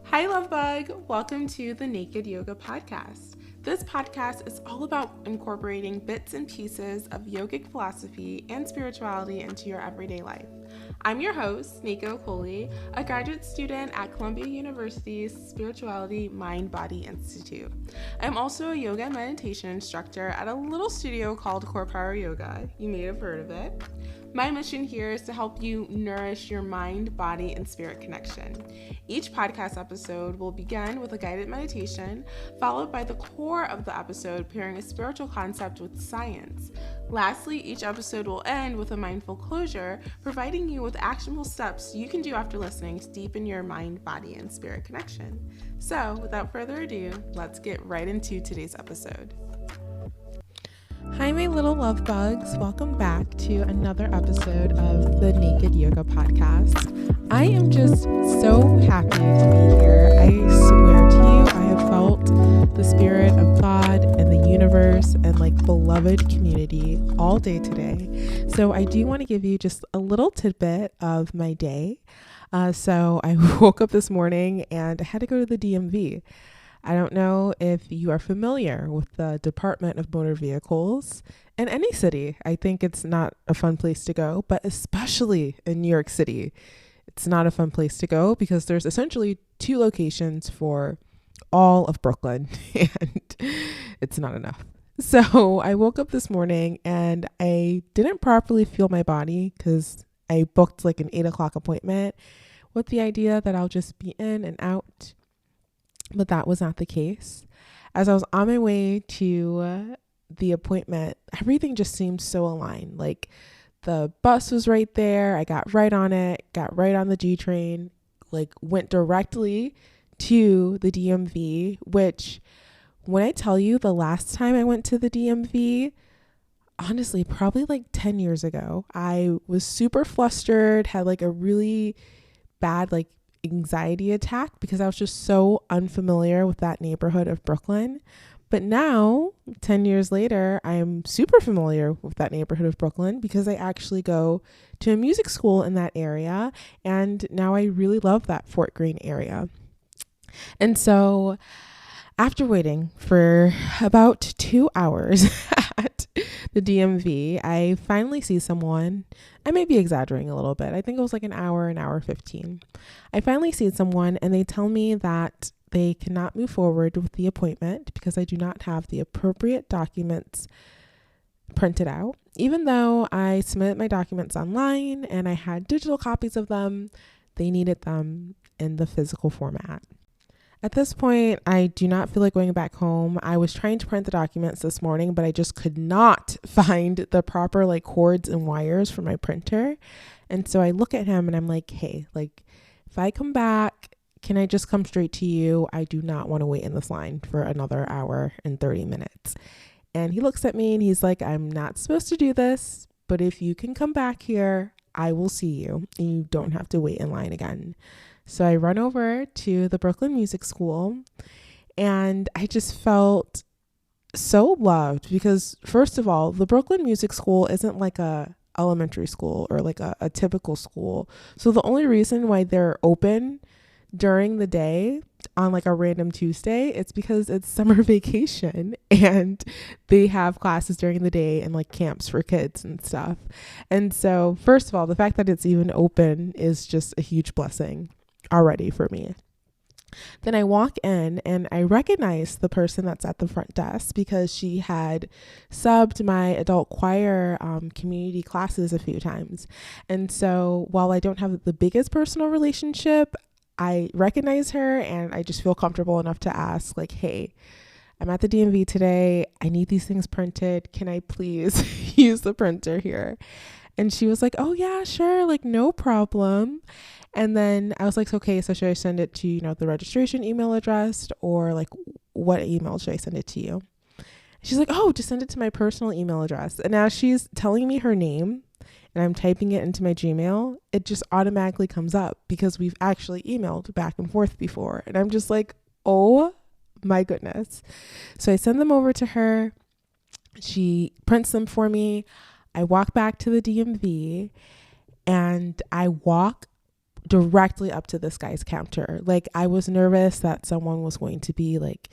Hi, Love Bug. Welcome to the Naked Yoga Podcast. This podcast is all about incorporating bits and pieces of yogic philosophy and spirituality into your everyday life. I'm your host, Nneka, a graduate student at Columbia University's Spirituality Mind Body Institute. I'm also a yoga and meditation instructor at a little studio called Core Power Yoga. You may have heard of it. My mission here is to help you nourish your mind, body, and spirit connection. Each podcast episode will begin with a guided meditation, followed by the core of the episode pairing a spiritual concept with science. Lastly, each episode will end with a mindful closure, providing you with actionable steps you can do after listening to deepen your mind, body, and spirit connection. So, without further ado, let's get right into today's episode. Hi, my little love bugs. Welcome back to another episode of the Naked Yoga Podcast. I am just so happy to be here. I swear to you, I have felt the spirit of God and the universe and beloved community all day today. So I do want to give you just a little tidbit of my day. So I woke up this morning and I had to go to the DMV. I don't know if you are familiar with the Department of Motor Vehicles in any city. I think it's not a fun place to go, but especially in New York City, it's not a fun place to go because there's essentially two locations for all of Brooklyn and it's not enough. So I woke up this morning and I didn't properly feel my body because I booked an 8:00 appointment with the idea that I'll just be in and out. But that was not the case. As I was on my way to the appointment, everything just seemed so aligned. The bus was right there. I got right on it, got right on the G train, went directly to the DMV, which when I tell you the last time I went to the DMV, honestly, probably 10 years ago, I was super flustered, had a really bad anxiety attack because I was just so unfamiliar with that neighborhood of Brooklyn. But now, 10 years later, I'm super familiar with that neighborhood of Brooklyn because I actually go to a music school in that area. And now I really love that Fort Greene area. And so after waiting for about 2 hours at the DMV, I finally see someone. I may be exaggerating a little bit. I think it was an hour 15. I finally see someone and they tell me that they cannot move forward with the appointment because I do not have the appropriate documents printed out. Even though I submitted my documents online and I had digital copies of them, they needed them in the physical format. At this point, I do not feel like going back home. I was trying to print the documents this morning, but I just could not find the proper cords and wires for my printer. And so I look at him and I'm like, hey, if I come back, can I just come straight to you? I do not want to wait in this line for another hour and 30 minutes. And he looks at me and he's like, I'm not supposed to do this, but if you can come back here, I will see you and you don't have to wait in line again. So I run over to the Brooklyn Music School and I just felt so loved because, first of all, the Brooklyn Music School isn't a elementary school or a typical school. So the only reason why they're open during the day on a random Tuesday, it's because it's summer vacation and they have classes during the day and camps for kids and stuff. And so, first of all, the fact that it's even open is just a huge blessing already for me. Then I walk in and I recognize the person that's at the front desk because she had subbed my adult choir community classes a few times. And so while I don't have the biggest personal relationship, I recognize her and I just feel comfortable enough to ask hey, I'm at the DMV today. I need these things printed. Can I please use the printer here? And she was like, oh yeah, sure. No problem. And then I was like, okay, so should I send it to, the registration email address or what email should I send it to you? She's like, oh, just send it to my personal email address. And as she's telling me her name and I'm typing it into my Gmail, it just automatically comes up because we've actually emailed back and forth before. And I'm just like, oh my goodness. So I send them over to her. She prints them for me. I walk back to the DMV and I walk directly up to this guy's counter. Like, I was nervous that someone was going to be like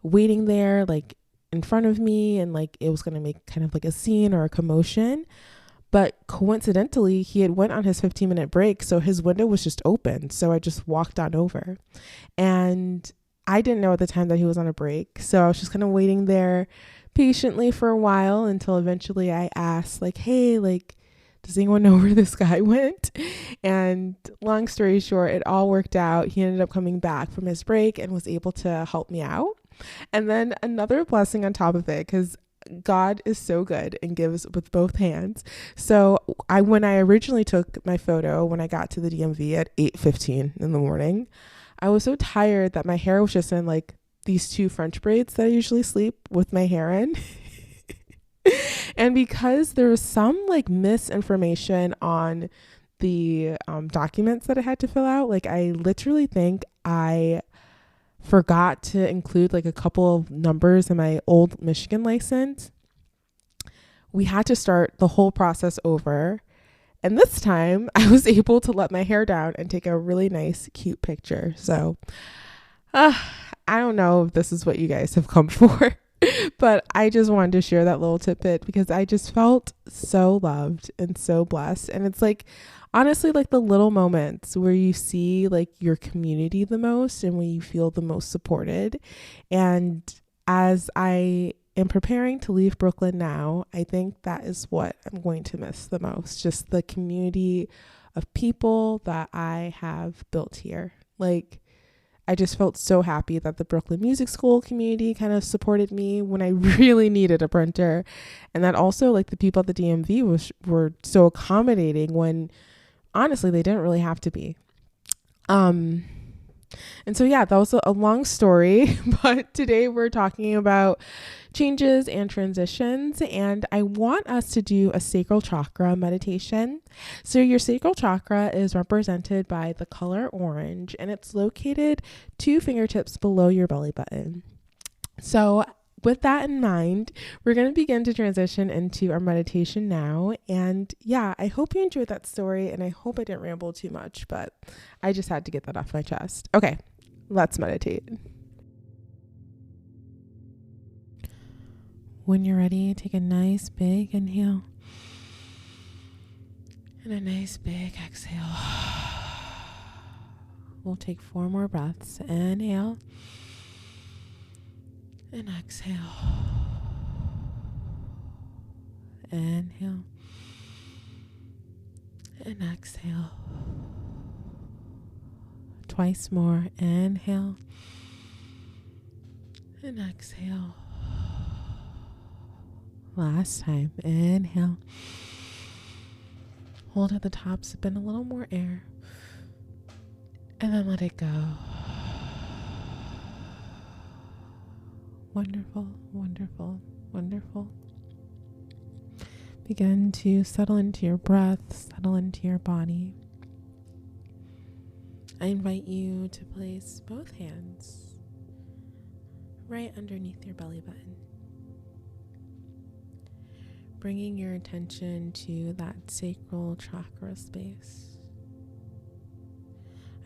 waiting there, like in front of me, and like it was going to make kind of like a scene or a commotion. But coincidentally, he had went on his 15-minute break, so his window was just open. So I just walked on over, and I didn't know at the time that he was on a break. So I was just kind of waiting there patiently for a while until eventually I asked, like, hey, like, does anyone know where this guy went? And long story short, it all worked out. He ended up coming back from his break and was able to help me out. And then another blessing on top of it, because God is so good and gives with both hands. So when I originally took my photo, when I got to the DMV at 8:15 in the morning, I was so tired that my hair was just in like these 2 French braids that I usually sleep with my hair in. And because there was some like misinformation on the documents that I had to fill out, like I literally think I forgot to include like a couple of numbers in my old Michigan license. We had to start the whole process over. And this time I was able to let my hair down and take a really nice, cute picture. So I don't know if this is what you guys have come for, but I just wanted to share that little tidbit because I just felt so loved and so blessed. And it's like, honestly, like the little moments where you see like your community the most and when you feel the most supported. And as I am preparing to leave Brooklyn now, I think that is what I'm going to miss the most. Just the community of people that I have built here. Like, I just felt so happy that the Brooklyn Music School community kind of supported me when I really needed a printer. And that also like the people at the DMV were so accommodating when honestly they didn't really have to be. And so, yeah, that was a long story, but today we're talking about changes and transitions, and I want us to do a sacral chakra meditation. So your sacral chakra is represented by the color orange, and it's located 2 fingertips below your belly button. So with that in mind, we're going to begin to transition into our meditation now. And yeah, I hope you enjoyed that story, and I hope I didn't ramble too much, but I just had to get that off my chest. Okay, let's meditate. When you're ready, take a nice big inhale and a nice big exhale. We'll take 4 more breaths. Inhale and exhale. Inhale and exhale. Twice more. Inhale and exhale. Last time. Inhale. Hold at the top, sip in a little more air, and then let it go. Wonderful, wonderful, wonderful. Begin to settle into your breath, settle into your body. I invite you to place both hands right underneath your belly button, bringing your attention to that sacral chakra space.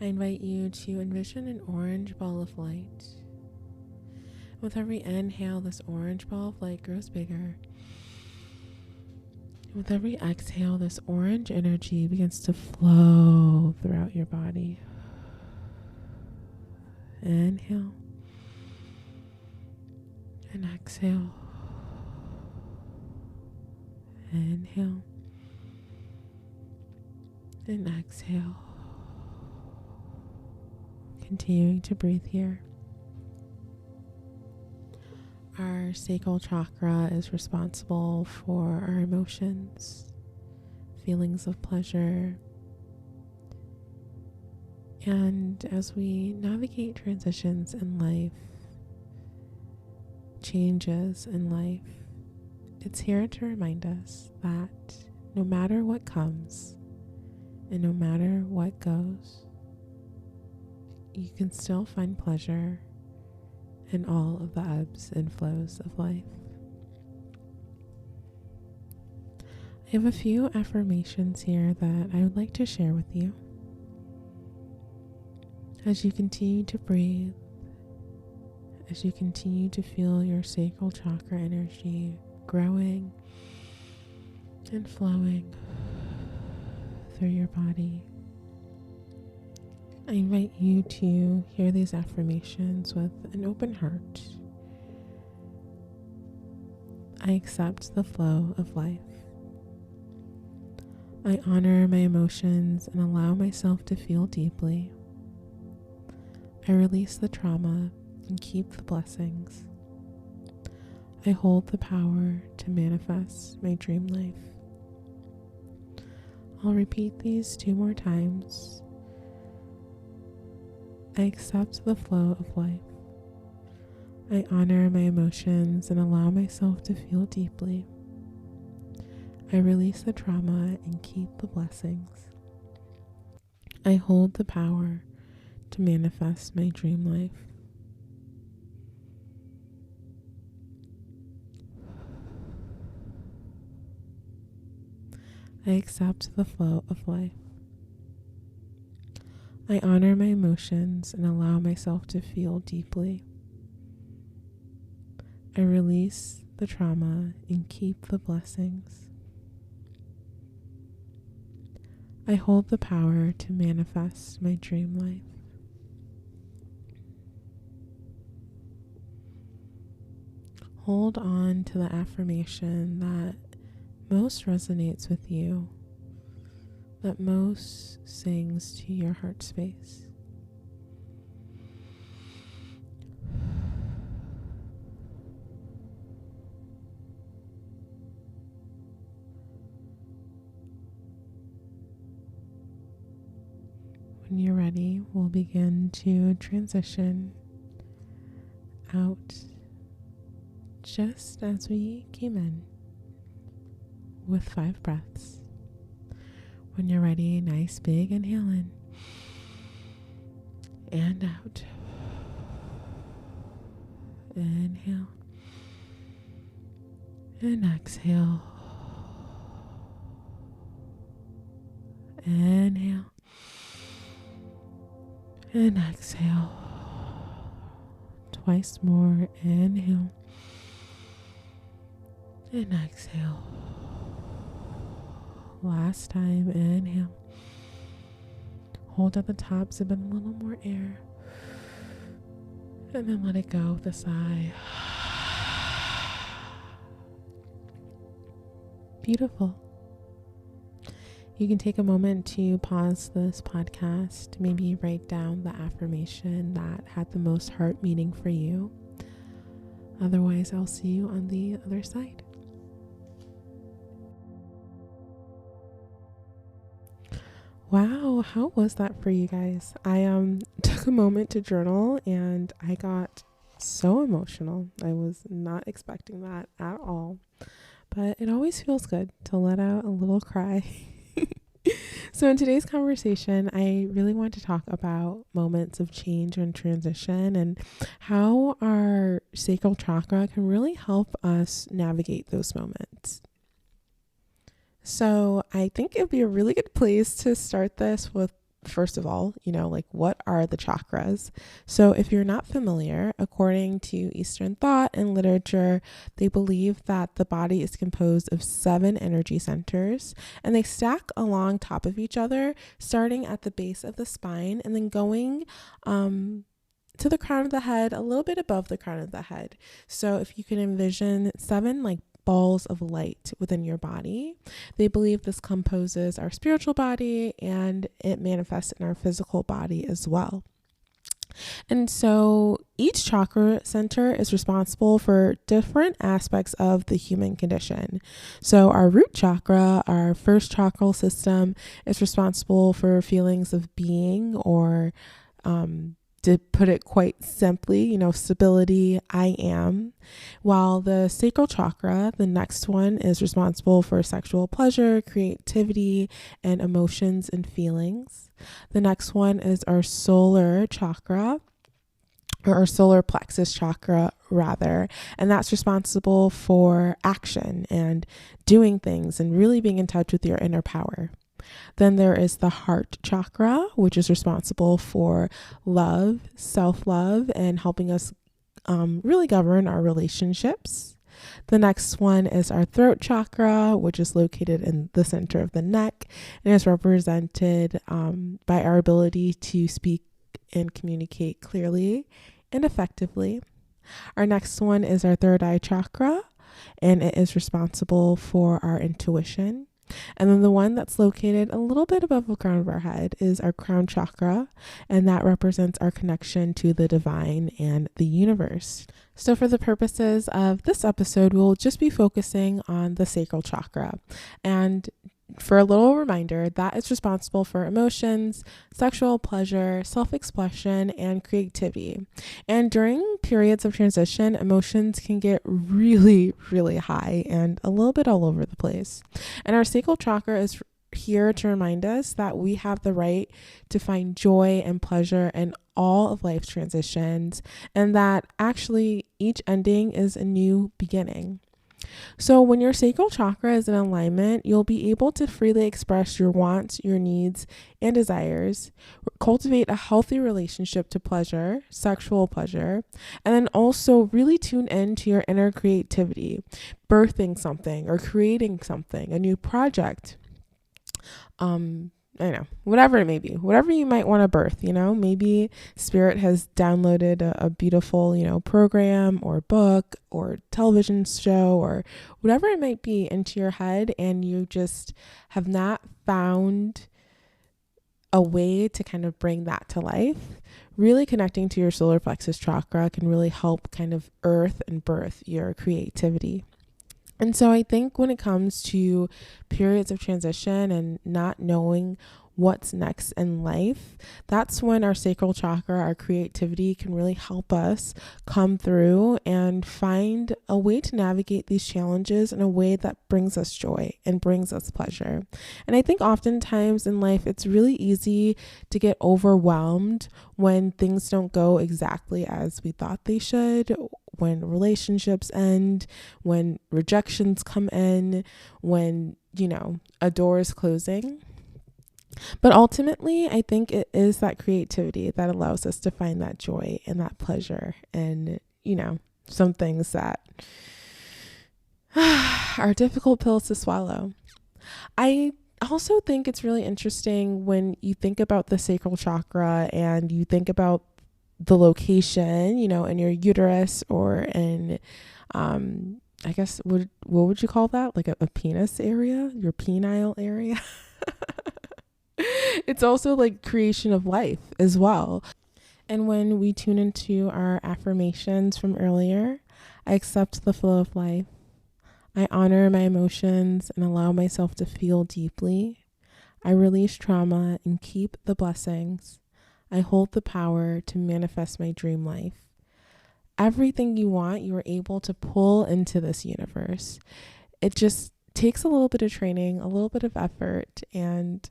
I invite you to envision an orange ball of light. With every inhale, this orange ball of light grows bigger. With every exhale, this orange energy begins to flow throughout your body. Inhale and exhale. Inhale and exhale. Continuing to breathe here. Our sacral chakra is responsible for our emotions, feelings of pleasure, and as we navigate transitions in life, changes in life, it's here to remind us that no matter what comes and no matter what goes, you can still find pleasure in all of the ebbs and flows of life. I have a few affirmations here that I would like to share with you. As you continue to breathe, as you continue to feel your sacral chakra energy growing and flowing through your body, I invite you to hear these affirmations with an open heart. I accept the flow of life. I honor my emotions and allow myself to feel deeply. I release the trauma and keep the blessings. I hold the power to manifest my dream life. I'll repeat these 2 more times. I accept the flow of life. I honor my emotions and allow myself to feel deeply. I release the trauma and keep the blessings. I hold the power to manifest my dream life. I accept the flow of life. I honor my emotions and allow myself to feel deeply. I release the trauma and keep the blessings. I hold the power to manifest my dream life. Hold on to the affirmation that most resonates with you, that most sings to your heart space. When you're ready, we'll begin to transition out just as we came in with 5 breaths. When you're ready, nice big inhale in and out. Inhale and exhale. Inhale and exhale. Twice more. Inhale and exhale. Last time. Inhale. Hold at the top, sip in a little more air, and then let it go with a sigh. Beautiful. You can take a moment to pause this podcast, maybe write down the affirmation that had the most heart meaning for you. Otherwise, I'll see you on the other side. Wow, how was that for you guys? I took a moment to journal and I got so emotional. I was not expecting that at all. But it always feels good to let out a little cry. So in today's conversation, I really want to talk about moments of change and transition and how our sacral chakra can really help us navigate those moments. So I think it would be a really good place to start this with, first of all, what are the chakras? So if you're not familiar, according to Eastern thought and literature, they believe that the body is composed of 7 energy centers, and they stack along top of each other, starting at the base of the spine and then going to the crown of the head, a little bit above the crown of the head. So if you can envision 7 balls of light within your body. They believe this composes our spiritual body and it manifests in our physical body as well. And so each chakra center is responsible for different aspects of the human condition. So our root chakra, our first chakral system, is responsible for feelings of being, or to put it quite simply, stability, I am. While the sacral chakra, the next one, is responsible for sexual pleasure, creativity, and emotions and feelings. The next one is our solar chakra, or our solar plexus chakra rather, and that's responsible for action and doing things and really being in touch with your inner power. Then there is the heart chakra, which is responsible for love, self-love, and helping us really govern our relationships. The next one is our throat chakra, which is located in the center of the neck and is represented by our ability to speak and communicate clearly and effectively. Our next one is our third eye chakra, and it is responsible for our intuition. And then the one that's located a little bit above the crown of our head is our crown chakra, and that represents our connection to the divine and the universe. So for the purposes of this episode, we'll just be focusing on the sacral chakra. And for a little reminder, that is responsible for emotions, sexual pleasure, self-expression, and creativity. And during periods of transition, emotions can get really, really high and a little bit all over the place. And our sacral chakra is here to remind us that we have the right to find joy and pleasure in all of life's transitions, and that actually each ending is a new beginning. So when your sacral chakra is in alignment, you'll be able to freely express your wants, your needs, and desires, cultivate a healthy relationship to pleasure, sexual pleasure, and then also really tune into your inner creativity, birthing something or creating something, a new project. I know, whatever it may be, whatever you might want to birth, maybe Spirit has downloaded a beautiful, program or book or television show or whatever it might be into your head, and you just have not found a way to kind of bring that to life. Really connecting to your solar plexus chakra can really help kind of earth and birth your creativity. And so I think when it comes to periods of transition and not knowing what's next in life, that's when our sacral chakra, our creativity, can really help us come through and find a way to navigate these challenges in a way that brings us joy and brings us pleasure. And I think oftentimes in life, it's really easy to get overwhelmed when things don't go exactly as we thought they should, when relationships end, when rejections come in, when, a door is closing. But ultimately, I think it is that creativity that allows us to find that joy and that pleasure and, some things that are difficult pills to swallow. I also think it's really interesting when you think about the sacral chakra and you think about the location, in your uterus or in, I guess, what would you call that? Like a penis area, your penile area. It's also like creation of life as well. And when we tune into our affirmations from earlier, I accept the flow of life. I honor my emotions and allow myself to feel deeply. I release trauma and keep the blessings. I hold the power to manifest my dream life. Everything you want, you are able to pull into this universe. It just takes a little bit of training, a little bit of effort, and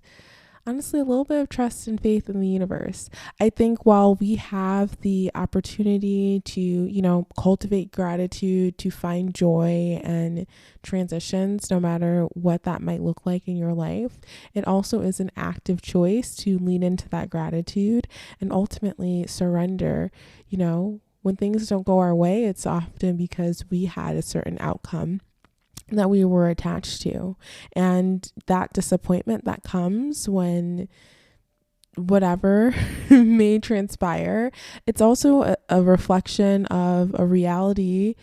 honestly, a little bit of trust and faith in the universe. I think while we have the opportunity to, cultivate gratitude, to find joy and transitions, no matter what that might look like in your life, it also is an active choice to lean into that gratitude and ultimately surrender. When things don't go our way, it's often because we had a certain outcome that we were attached to, and that disappointment that comes when whatever may transpire, it's also a reflection of a reality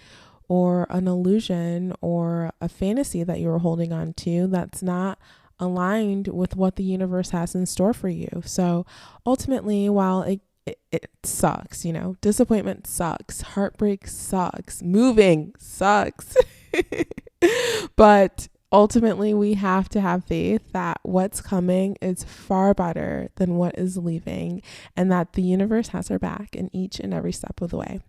or an illusion or a fantasy that you were holding on to that's not aligned with what the universe has in store for you. So ultimately, while it sucks, disappointment sucks, heartbreak sucks, moving sucks. But ultimately, we have to have faith that what's coming is far better than what is leaving, and that the universe has our back in each and every step of the way.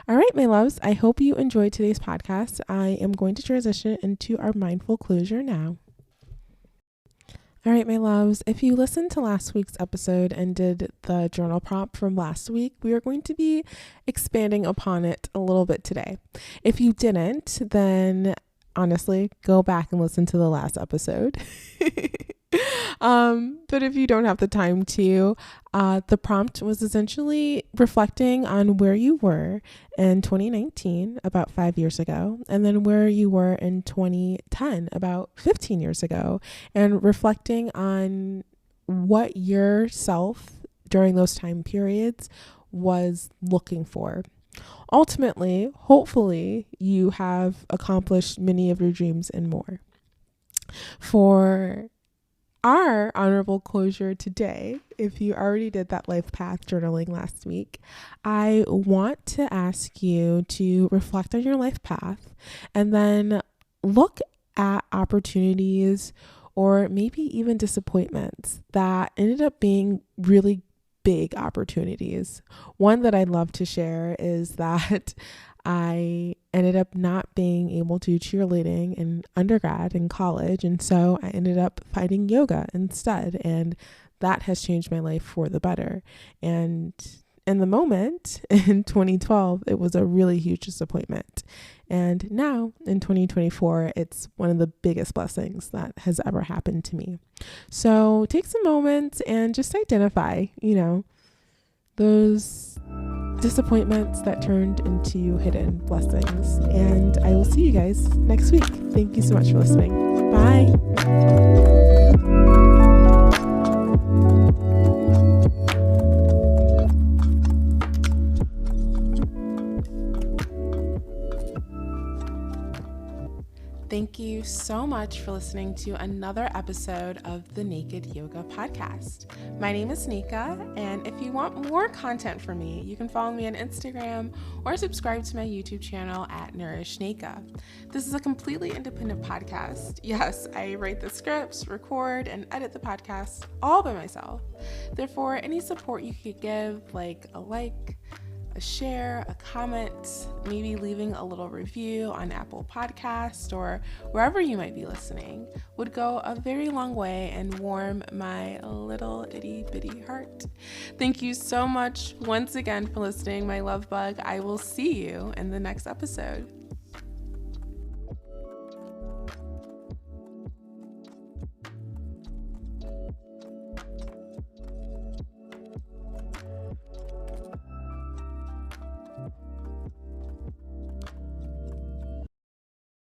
All right, my loves, I hope you enjoyed today's podcast. I am going to transition into our mindful closure now. All right, my loves, if you listened to last week's episode and did the journal prompt from last week, we are going to be expanding upon it a little bit today. If you didn't, then honestly, go back and listen to the last episode. But if you don't have the time to, the prompt was essentially reflecting on where you were in 2019, about 5 years ago, and then where you were in 2010, about 15 years ago, and reflecting on what yourself during those time periods was looking for. Ultimately, hopefully, you have accomplished many of your dreams and more. For our honorable closure today, if you already did that life path journaling last week, I want to ask you to reflect on your life path and then look at opportunities or maybe even disappointments that ended up being really big opportunities. One that I'd love to share is that I ended up not being able to do cheerleading in undergrad and college. And so I ended up finding yoga instead. And that has changed my life for the better. And in the moment, in 2012, it was a really huge disappointment. And now in 2024, it's one of the biggest blessings that has ever happened to me. So take some moments and just identify, those disappointments that turned into hidden blessings. And I will see you guys next week. Thank you so much for listening. Bye. Thank you so much for listening to another episode of the Naked Yoga Podcast. My name is Nneka, and if you want more content from me, you can follow me on Instagram or subscribe to my YouTube channel at Nourish Nneka. This is a completely independent podcast. Yes, I write the scripts, record, and edit the podcast all by myself. Therefore, any support you could give, like a share, a comment, maybe leaving a little review on Apple Podcast or wherever you might be listening, would go a very long way and warm my little itty bitty heart. Thank you so much once again for listening, my love bug. I will see you in the next episode.